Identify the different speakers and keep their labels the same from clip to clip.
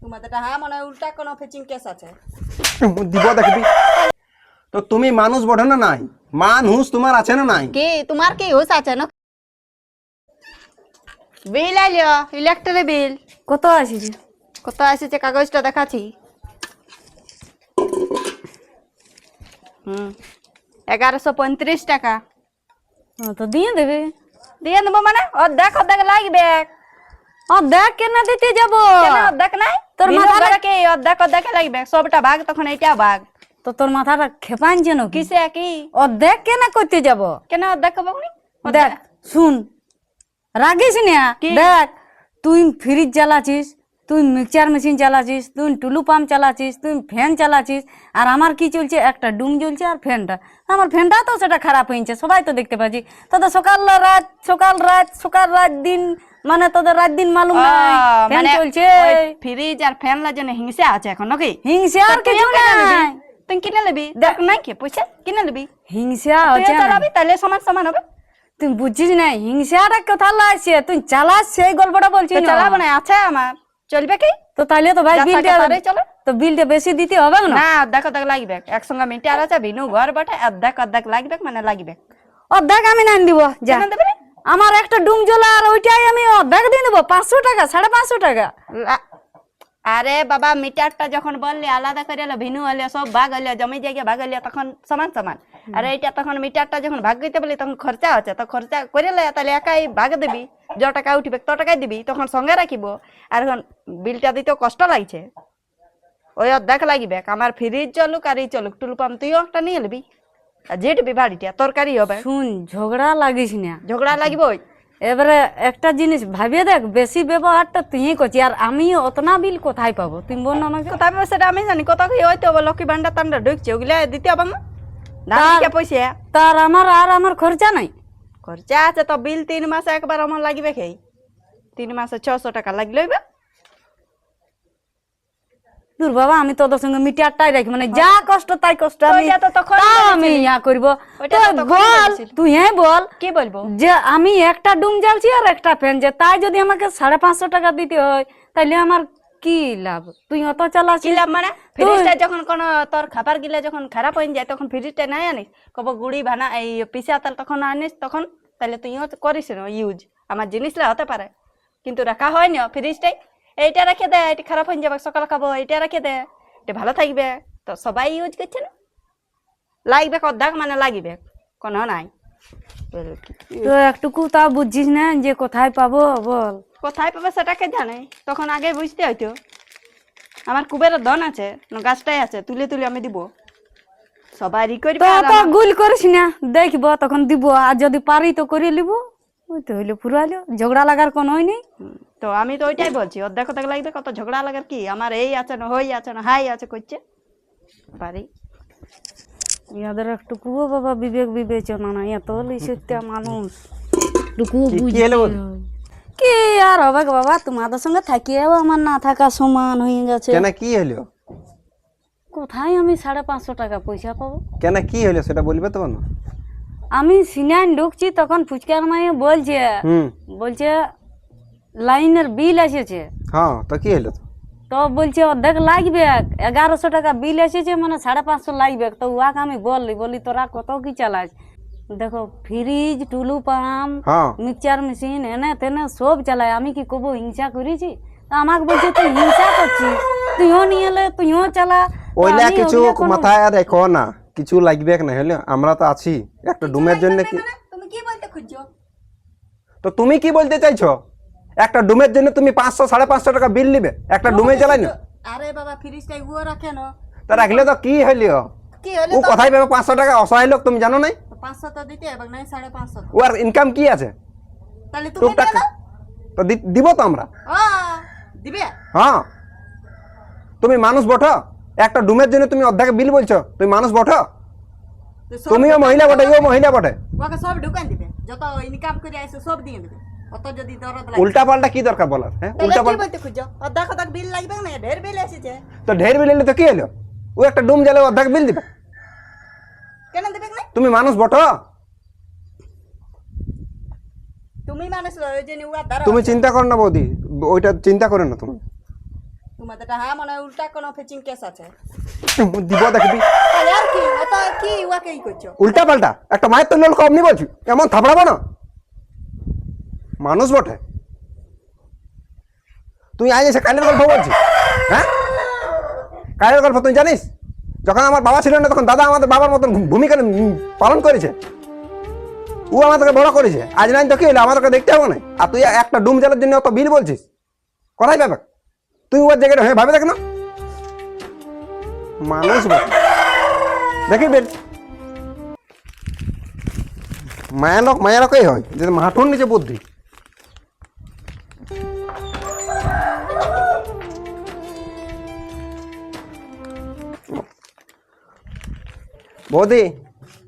Speaker 1: তোমাদেরটা হ্যাঁ মনে হয় উল্টা কোনো ফেচিং কেস আছে।
Speaker 2: দিব দেখবি তো তুমি মানুষ বটে না নাই মানুষ তোমার আছে না নাই
Speaker 1: কি তোমার কি হুশ আছে না? বিল আইলো ইলেকট্রিক বিল
Speaker 3: কত আসিছে?
Speaker 1: কত আসছে কাগজটা দেখাচ্ছি। 1135 টাকা।
Speaker 3: তো দিয়ে দেবে।
Speaker 1: দিয়ে দেবো মানে অর্ধেক অর্ধেক লাগবে।
Speaker 3: দেখ কেন দিতে যাব?
Speaker 1: অর্ধেক নাই
Speaker 3: তোর মাথাটা
Speaker 1: কি অর্ধেক অর্ধেক লাগবে, সবটা ভাগ তখন এইটা ভাগ।
Speaker 3: তো তোর মাথাটা খেপাইছে নাকি?
Speaker 1: কিসে কি
Speaker 3: দেখ কেন করতে যাব?
Speaker 1: কেন অর্ধেক হবো নি?
Speaker 3: দেখ শুন, রাগিস না।
Speaker 1: কি?
Speaker 3: দেখ তুই ফ্রিজ চালাছিস, তুই মিক্সচার মেশিন চালাছিস, তুই টুলু পাম্প চালাছিস, তুই ফ্যান চালাছিস, আর আমার কি চলছে? একটা ডুম জ্বলছে আর ফ্যানটা। আমার ফ্যানটা তো সেটা খারাপ হয়েছে, সবাই তো দেখতে পাচ্ছি। তোদের সকাল রাত দিন মানে তোদের রাত দিন মালুম নাই ফ্যান চলছে।
Speaker 1: ফ্রিজ আর ফ্যান লা জন্য হিংসা আছে এখন নাকি?
Speaker 3: হিংসা আর কিছু নাই।
Speaker 1: তুই কিনে নেবি? দেখ নাই কি পয়সা কিনে নেবি?
Speaker 3: হিংসা
Speaker 1: তুই
Speaker 3: হচ্ছে না।
Speaker 1: চালাবি তাহলে সমান সমান হবে।
Speaker 3: তুই বুঝছিস না হিংসাটা কথা লাগছে, তুই চালাস সেই গল্পটা বলছিস না।
Speaker 1: চালাবো না, আছে আমার, চলবে কি?
Speaker 3: তো তাহলে তো ভাই বিলটা
Speaker 1: চলে
Speaker 3: তো বিলটা বেশি দিতে হবে না?
Speaker 1: না অর্ধেক অর্ধেক লাগবে, একসঙ্গে মিটার আছে বিনু ঘর বটে, অর্ধেক অর্ধেক লাগবে মানে লাগবে।
Speaker 3: অর্ধেক আমি না দিব যা।
Speaker 1: কেন দেবে?
Speaker 3: আমার একটা ডুম জ্বলা আর ওইটাই আমি অর্ধেক দিয়ে দেবো 500 টাকা 550 টাকা।
Speaker 1: আরে বাবা মিটারটা যখন বললি আলাদা করে ভিনু হলে সব ভাগ হলে জমি জায়গা ভাগ হলে তখন সমান সমান। আর এইটা তখন মিটারটা যখন ভাগ করতে বলি তখন খরচা আছে, তো খরচা করে তাহলে একাই ভাগ দিবি, য টাকা উঠিবে তো টাকাই দিবি, তখন সঙ্গে রাখিব। আর এখন বিলটা দিতেও কষ্ট লাগছে, ওই অর্ধেক লাগবে। আমার ফ্রিজ চলুক আর এই চলুক, টুলু পাম্প তুইও একটা নিয়ে নিবি আর যেটবি বাড়িটা তরকারি হবে।
Speaker 3: শুন, ঝগড়া লাগিস না।
Speaker 1: ঝগড়া লাগবে।
Speaker 3: এবারে একটা জিনিস ভাবিয়ে দেখ, বেশি ব্যবহারটা তুই করছিস আর আমি অতনা বিল কোথায় পাবো? তুই বল না আমাকে।
Speaker 1: কোথায় পাবো সেটা আমি জানি, কত কি হয়তো লক্ষ্মী ভান্ডার টান্ডার ঢুকছে, ওগুলা দিতে হবে না? দাঁড়িয়ে পয়সা
Speaker 3: তার আমার খরচা নাই।
Speaker 1: খরচা আছে তো বিল 3 মাসে একবার আমার লাগবে, খেয়ে 3 মাসে 600 টাকা লাগলে
Speaker 3: দূর বাবা, আমি তোদের সঙ্গে মিটারটাই রাখি, মানে যা কষ্ট তাই কষ্ট আমি ইয়া করবো। বল তুই বল
Speaker 1: কি বলবো
Speaker 3: যে আমি একটা ডুম জ্বালছি আর একটা ফ্যান, যে তাই যদি আমাকে 550 টাকা দিতে হয় তাহলে আমার কি লাভ? তুই অত চালাচ্ছিস
Speaker 1: লাভ মানে? ফ্রিজটা যখন কোন তোর খাবার গিলা যখন খারাপ হয়ে যায় তখন ফ্রিজটা নাই আনিস, কব গুড়ি ভানা এই পিসা তাল তখন আনিস, তখন তাহলে তুইও করিস না ইউজ। আমার জিনিসটা হতে পারে কিন্তু রাখা হয় না ফ্রিজটাই। এইটা রেখে দে, এটা খারাপ হয়ে যাবে, সকালে খাবো, এইটা রেখে দে, এটা ভালো থাকবে। তো সবাই ইউজ করছে না, লাগবে অর্ধেক মানে লাগবে, কোনো নাই।
Speaker 3: তো একটুকু তা বুঝছিস না যে কোথায় পাবো? বল
Speaker 1: কোথায় পাবে সেটাকে জানে, তখন আগে বুঝতে হইতো। আমার কুবেরের ধন আছে, গাছটাই আছে, তুলে তুলে আমি দিব, সবারই করবে।
Speaker 3: তো গুল করিস না, দেখবো তখন দিব, আর যদি পারি তো করে নিব। ওই তো হইলো পুরাইলো, ঝগড়া লাগার কোনো হয় নেই।
Speaker 1: তো আমি তো ওইটাই বলছি, অর্ধেক অর্ধেক লাগবে, কত ঝগড়া লাগার কি? আমার এই আছে না, হই আছে না, হাই আছে করছে পারি।
Speaker 3: ইয়াদের একটুকুও বাবা বিবেক বিবেচনা নাই, এত লিসিত্যা মানুষ টুকু কি আর হবে বাবা? তোমাদের সঙ্গে থাকিও আমার না থাকা সমান হয়ে যাচ্ছে।
Speaker 2: কেন কি হলো?
Speaker 3: কোথায় আমি 550 টাকা পয়সা পাবো?
Speaker 2: কেন কি হলো সেটা বলবে তো না।
Speaker 3: আমি সিনাইন ঢুকছি তখন ফুচকার মাইয়ে বলছে লাইনের বিল এসেছে।
Speaker 2: হ্যাঁ তো কি হলো?
Speaker 3: তো বলছে অর্ধেক লাগবে, 1100 টাকা বিল এসেছে, মানে 550 লাগবে। তো উহাকে আমি বলি তোরা কত কি চালাস? দেখো ফ্রিজ, টুলু পাম্প, মিক্সচার মেশিন এনে তেনে সব চালায়, আমি কি কব হিংসা করেছি? তো আমাকে বলছে তুই হিংসা করছিস, তুইও নিয়ে এলে তুইও চালা।
Speaker 2: ওইলা কিছু মাথায় রেখো না, কিছু লাগবে না হলে আমরা তো আছি একটা ডুমের জন্য। কি
Speaker 1: তুমি কি বলতে খুঁজছো?
Speaker 2: তো তুমি কি বলতে চাইছো? একটা ডুমের জন্য তুমি 500 550 টাকা বিল নিবে একটা ডুমে জ্বালাই না?
Speaker 1: আরে বাবা ফ্রিজটাই গুয়া রাখে না
Speaker 2: তো রাখলে তো কি হইলো?
Speaker 1: কি হলো?
Speaker 2: ও কোথায় পাবে 500 টাকা? অসহায় লোক, তুমি জানো না?
Speaker 1: 500 তো দিতে হবে না, 550।
Speaker 2: ওর ইনকাম কি আছে?
Speaker 1: তাহলে তুমি
Speaker 2: টাকা তো দিব তো আমরা।
Speaker 1: দিবে?
Speaker 2: হ্যাঁ তুমি মানুষ বঠো? একটা ডুমের জন্য তুমি অর্ধেক বিল বলছো, তুমি মানুষ বঠো? তুমিও মহিলা বটে, ও মহিলা বটে,
Speaker 1: ওকে সব ঢুকান দিবে, যত ইনকাম করে আসে সব দিয়ে দিবে। অত যদি দরদ লাগে
Speaker 2: উল্টা পাল্টা কি দরকার বলার? হ্যাঁ উল্টা পাল্টা
Speaker 1: বলতে খুঁজছো? অর্ধেক অর্ধেক বিল লাগবে না, ঢের বিল এসেছে।
Speaker 2: তো ঢের বিল এলে তো কি হলো? ও একটা ডুম জ্বালে অর্ধেক বিল দিবে,
Speaker 1: কেন দিবে না?
Speaker 2: তুমি মানুষ বঠো?
Speaker 1: তুমি মানুষ ওই যে নিউয়া ধরো।
Speaker 2: তুমি চিন্তা করো না বৌদি, ওইটা চিন্তা করো না তুমি।
Speaker 1: তোমাদেরটা হ্যাঁ মানে উল্টা কোনো ফেচিং কেস আছে
Speaker 2: দিব দেখবি
Speaker 1: তাহলে আর কি অত কি উয়াকে ই করছো
Speaker 2: উল্টা পাল্টা একটা মায়ের তো লোল কম নি বলছি এমন থাপড়াবো না মানুষ বটে তুই আজ এসে কালের গল্প বলছিস হ্যাঁ কালের গল্প তুই জানিস যখন আমার বাবা ছিল না তখন দাদা আমাদের বাবার মতন ভূমিকা পালন করেছে ও আমাদেরকে বড় করেছে আজ নাই তো কি হলো আমাদেরকে দেখতে হবে না আর তুই একটা ডুম জ্বালার জন্য অত বিল বলছিস কোথায় ব্যাপার তুই ওর জায়গাটা হ্যাঁ ভাবে দেখ না মানুষ বটে দেখি বের মায়া লোকই হয় যে মাঠুর নিচে বুদ্ধি বৌদি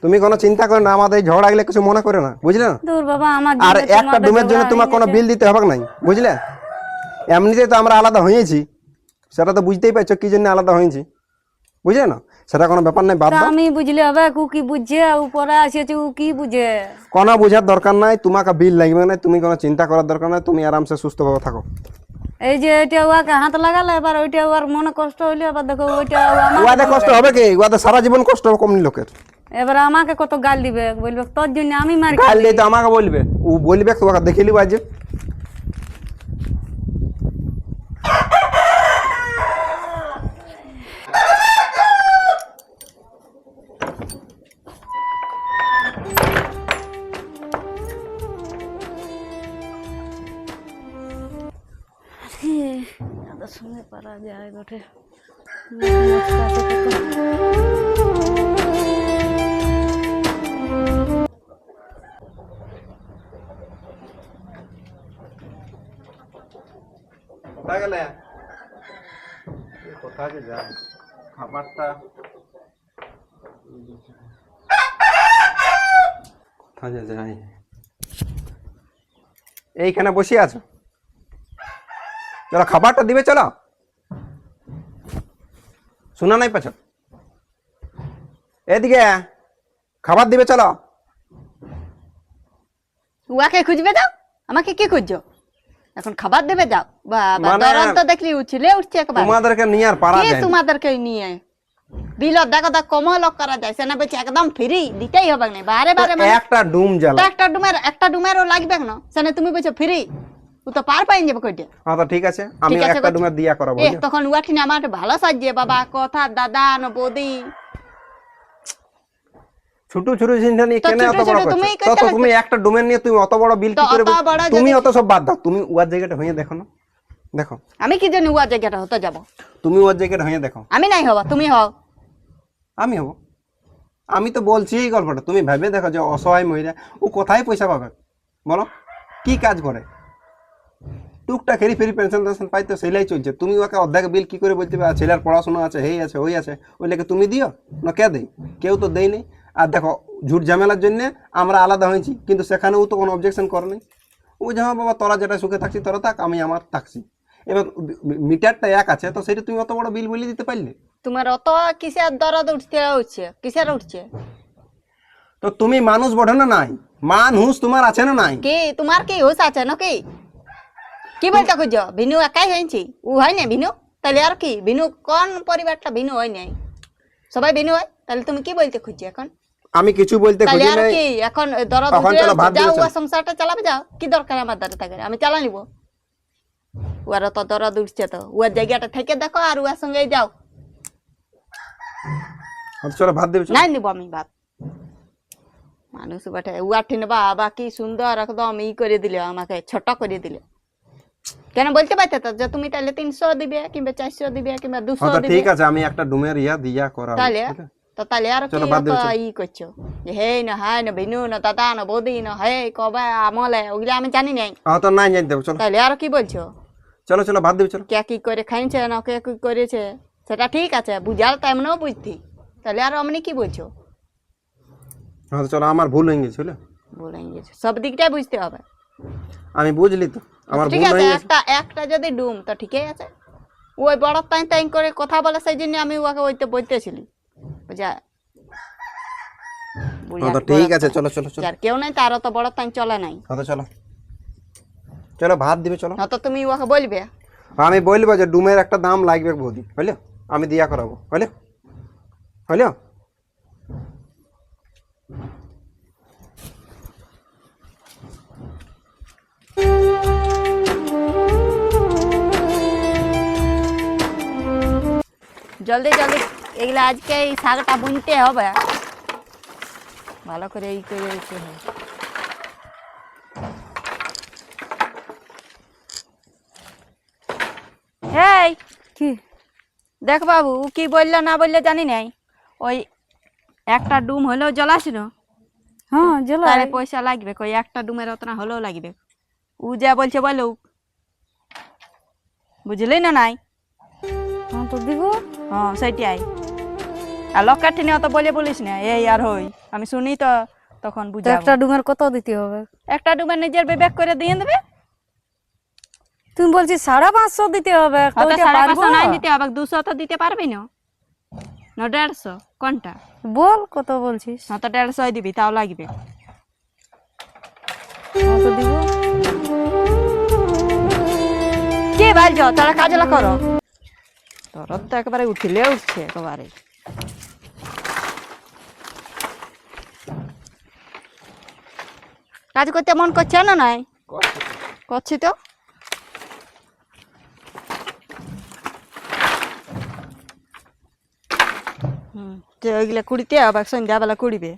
Speaker 2: তুমি কোনো চিন্তা করো না আমাদের ঝগড়া গেলে কিছু মনে করে না বুঝলে না
Speaker 3: দূর বাবা আমার
Speaker 2: আর
Speaker 3: জন্য
Speaker 2: একটা
Speaker 3: তোমাদের
Speaker 2: ডুমের জন্য
Speaker 3: ঝগড়া
Speaker 2: তোমার
Speaker 3: হয়ে
Speaker 2: কোনো
Speaker 3: গেছে।
Speaker 2: বিল দিতে হবে নাই বুঝলে এমনিতে তো আমরা আলাদা হয়েছি সেটা তো বুঝতেই পারছো কি জন্য আলাদা হয়েছি বুঝলে না সেটা কোনো ব্যাপার নাই বাদ
Speaker 3: তা
Speaker 2: দাও
Speaker 3: আমি বুঝলে হবে কু কি বুঝছে উপরে আসেছে ও কি বুঝে
Speaker 2: কোনো বোঝার দরকার নাই তোমাকে বিল লাগবে না তুমি কোনো চিন্তা করার দরকার নাই তুমি আরামসে সুস্থভাবে থাকো
Speaker 3: এই যে এটা ওয়াকে হাত লাগালে এবার ওইটা ওর মনে কষ্ট হইলে এবার দেখো ওইটা ও
Speaker 2: উয়াদের
Speaker 3: আমাকে
Speaker 2: কষ্ট হবে কি উয়াদের সারা জীবন কষ্ট হবে কমনি লোকের
Speaker 3: এবার আমাকে কত গাল দিবে বলবে তোর জন্য আমি মার
Speaker 2: গাল দিয়ে তো আমাকে বলবে ও বলবে তোমাকে দেখিলি বাজে
Speaker 3: সঙ্গে পারা যায় বটে
Speaker 2: কোথায় গেলে কোথায় যে যায় খাবারটা কোথায় যে যায় এইখানে বসে আছো চলো খাবারটা দিবে চলো শোনা নাই পাচ্ছ এদিকে খাবার দিবে চলো
Speaker 1: উয়াকে খুঁজবে যাও আমাকে কি খুঁজছো এখন খাবার দেবে যাও বাবা
Speaker 2: মানে-
Speaker 1: দরদ তো দেখলি উঠছিলে উঠছে একবার
Speaker 2: তোমাদেরকে নিয়ে আর পারা
Speaker 1: কে
Speaker 2: যায় না।
Speaker 1: তোমাদেরকে নিয়ে বিল দেখো দেখ কমল করা যায় সে না বলছে একদম ফ্রি দিতেই হবে না বারে বারে মানে
Speaker 2: একটা ডুম জ্বালা
Speaker 1: তো একটা ডুমেরও লাগবে না সেনে তুমি বলছো ফ্রি ও তো পার পাইন যাবে কইতে
Speaker 2: হ্যাঁ তো ঠিক আছে আমি
Speaker 1: ঠিক আছে,
Speaker 2: একটা ডুমের দিয়া করাবো
Speaker 1: এ তখন উয়াঠিনে আমার ভালো সাজছে বাবা কথা দাদা ন বৌদি
Speaker 2: ছোট ছোট জিনিসটা নিয়ে
Speaker 1: তো
Speaker 2: কেন
Speaker 1: ছোট
Speaker 2: এত বড়
Speaker 1: ছোট
Speaker 2: করছো
Speaker 1: তুমিই
Speaker 2: তো
Speaker 1: করতে
Speaker 2: তো তুমি একটা ডোমেন নিয়ে তুমি অত বড় বিল
Speaker 1: তো
Speaker 2: কি করে
Speaker 1: অত বড়
Speaker 2: তুমি
Speaker 1: যদি-
Speaker 2: অত সব বাদ দাও তুমি ওয়ার জায়গাটা হয়ে দেখো না দেখো
Speaker 1: আমি কি জানি উয়া জায়গাটা হতে যাব
Speaker 2: তুমি ওয়ার জায়গাটা হয়ে দেখো
Speaker 1: আমি নাই হবা তুমি হও
Speaker 2: আমি হব আমি তো বলছি এই গল্পটা তুমি ভেবে দেখো যে অসহায় মহিলা ও কোথায় পয়সা পাবে বলো কি কাজ করে টুকটাক হেরি ফেরি পেনশন টেনশন পাই তো সেলাই চলছে তুমি ওকে অর্ধেক বিল কি করে বলতে পারো ছেলের পড়াশোনা আছে হেই আছে ওই আছে ওই লেগে তুমি দিও না কে দেয় কেউ তো দেয় নেই আর দেখো ঝুট ঝামেলার জন্য আমরা আলাদা হয়েছি কিন্তু সেখানেও তো কোনো অবজেকশন করে নেই ও যেমন বাবা তোরা যেটা সুখে থাকছি তোরা থাক আমি আমার থাকছি এবার মিটারটা এক আছে তো সেটা তুমি অত বড় বিল বলে দিতে পারলে
Speaker 1: তোমার অত কিসের দরদ উঠছে কিসের উঠছে
Speaker 2: তো তুমি মানুষ বটে না নাই মান হুঁশ তোমার আছে না নাই
Speaker 1: কি তোমার কি হুশ আছে নাকি কি বলতে খুঁজো ভিনু একাই হয়েছি ও হয় না ভিনু তাহলে আর কি ভিনু কোন পরিবারটা ভিনু হয় নাই সবাই ভিনু হয় তাহলে তুমি কি বলতে খুঁজছি এখন
Speaker 2: আমি কিছু বলতে
Speaker 1: তাহলে
Speaker 2: খুঁজি
Speaker 1: আর
Speaker 2: নাই
Speaker 1: কি এখন দরদ
Speaker 2: এখন
Speaker 1: উঠলে
Speaker 2: চলো ভাত
Speaker 1: যাও
Speaker 2: দিবে
Speaker 1: ও সংসারটা চালাবে যাও কি দরকার আমার দ্বারা থাকে আমি চালা নিব ওর তো দরদ উঠছে তো ওর জায়গাটা থেকে দেখো আর ওর সঙ্গে যাও
Speaker 2: চলো ভাত দেবে চলো।
Speaker 1: নাই নিব আমি ভাত মানুষ বটে উয়াঠি নেবা বা কি সুন্দর একদম ই করে দিলে আমাকে ছোট করে দিলে কেন বলতে পারতে তো যে তুমি তাহলে 300 দিবে কিংবা 400 দিবে কিংবা 200
Speaker 2: আচ্ছা
Speaker 1: দিবে
Speaker 2: ঠিক আছে আমি একটা ডুমের দিয়া করা
Speaker 1: তাহলে তো তাহলে আর কি
Speaker 2: চলো, বাদ দিও,
Speaker 1: অত
Speaker 2: চলো।
Speaker 1: ই করছো যে হে না হাই না বিনু না দাদা না বৌদি না হে কবে আমলে ওগুলো আমি জানি নাই
Speaker 2: হ্যাঁ তো নাই জানি দেবো চলো
Speaker 1: তাহলে আর কি বলছো
Speaker 2: চলো চলো ভাত দেবে চলো
Speaker 1: কে কি করে খাইছে না কে কি করেছে সেটা ঠিক আছে বুঝার তেমনও বুঝতি তাহলে আর অমনি কি বলছো
Speaker 2: হ্যাঁ তো চলো আমার ভুল হয়ে গেছে বুঝলে
Speaker 1: বলে গেছে সব দিকটাই বুঝতে হবে
Speaker 2: আমি বুঝলি তো আমার
Speaker 1: ঠিক
Speaker 2: ভুল
Speaker 1: আছে
Speaker 2: হয়ে গেছে
Speaker 1: একটা যদি ডুম তো ঠিকই আছে ওই বড় তাই করে কথা বলে সেই জন্য আমি ওকে ওইতে বলতেছিলি বুঝা
Speaker 2: হ্যাঁ তো ঠিক আছে চলো চলো চলো
Speaker 1: যার কেউ নাই তারও তো বড় তাই চলে নাই
Speaker 2: হ্যাঁ তো চলো চলো ভাত দিবে চলো
Speaker 1: না তো তুমি ওকে বলবে
Speaker 2: আমি বলবো যে ডুমের একটা দাম লাগবে বৌদি, হইলো? আমি দিয়া করাবো, হইলো? হইলো?
Speaker 1: জলদি জলদি এগুলা আজকে এই শাকটা বুনতে হবে, ভালো করে এই করে দিতে হবে। এই
Speaker 3: কি
Speaker 1: দেখ বাবু, ও কি বললো না বললো জানি নাই, ওই একটা ডুম হলেও জ্বলাছিল,
Speaker 3: হ্যাঁ জল
Speaker 1: তাহলে পয়সা লাগবে, কই একটা ডুমের অতনা হলেও লাগবে। ও যা বলছে বলো, বুঝলি না নাই?
Speaker 3: হ্যাঁ তো দিব।
Speaker 1: হ্যাঁ সেইটাই। আর লকার ঠিনে অত বলে বলিস না এই আর হই, আমি শুনি তো তখন
Speaker 3: তো
Speaker 1: বুঝাবো।
Speaker 3: একটা ডুমের কত দিতে হবে?
Speaker 1: একটা ডুমের নিজের বিবেক করে দিয়ে দেবে।
Speaker 3: তুমি বলছিস 550 দিতে হবে, তো
Speaker 1: হয়তো
Speaker 3: ওইটা
Speaker 1: 550
Speaker 3: পারবো
Speaker 1: নাই দিতে হবে, 200 তো দিতে পারবি না, না 150 কোনটা?
Speaker 3: বল কত বলছিস?
Speaker 1: হ্যাঁ তো 150 দিবি, তাও লাগবে।
Speaker 3: হ্যাঁ তো দিব।
Speaker 1: কে ভাইজ তারা কাজলা করো, তোর তো একেবারে উঠিলে উঠছে একেবারে। কাজ করতে মন করছে না নাই? করছি তো। যে ওইগুলা কুড়িতে আবার সন্ধ্যাবেলা কুড়িবে।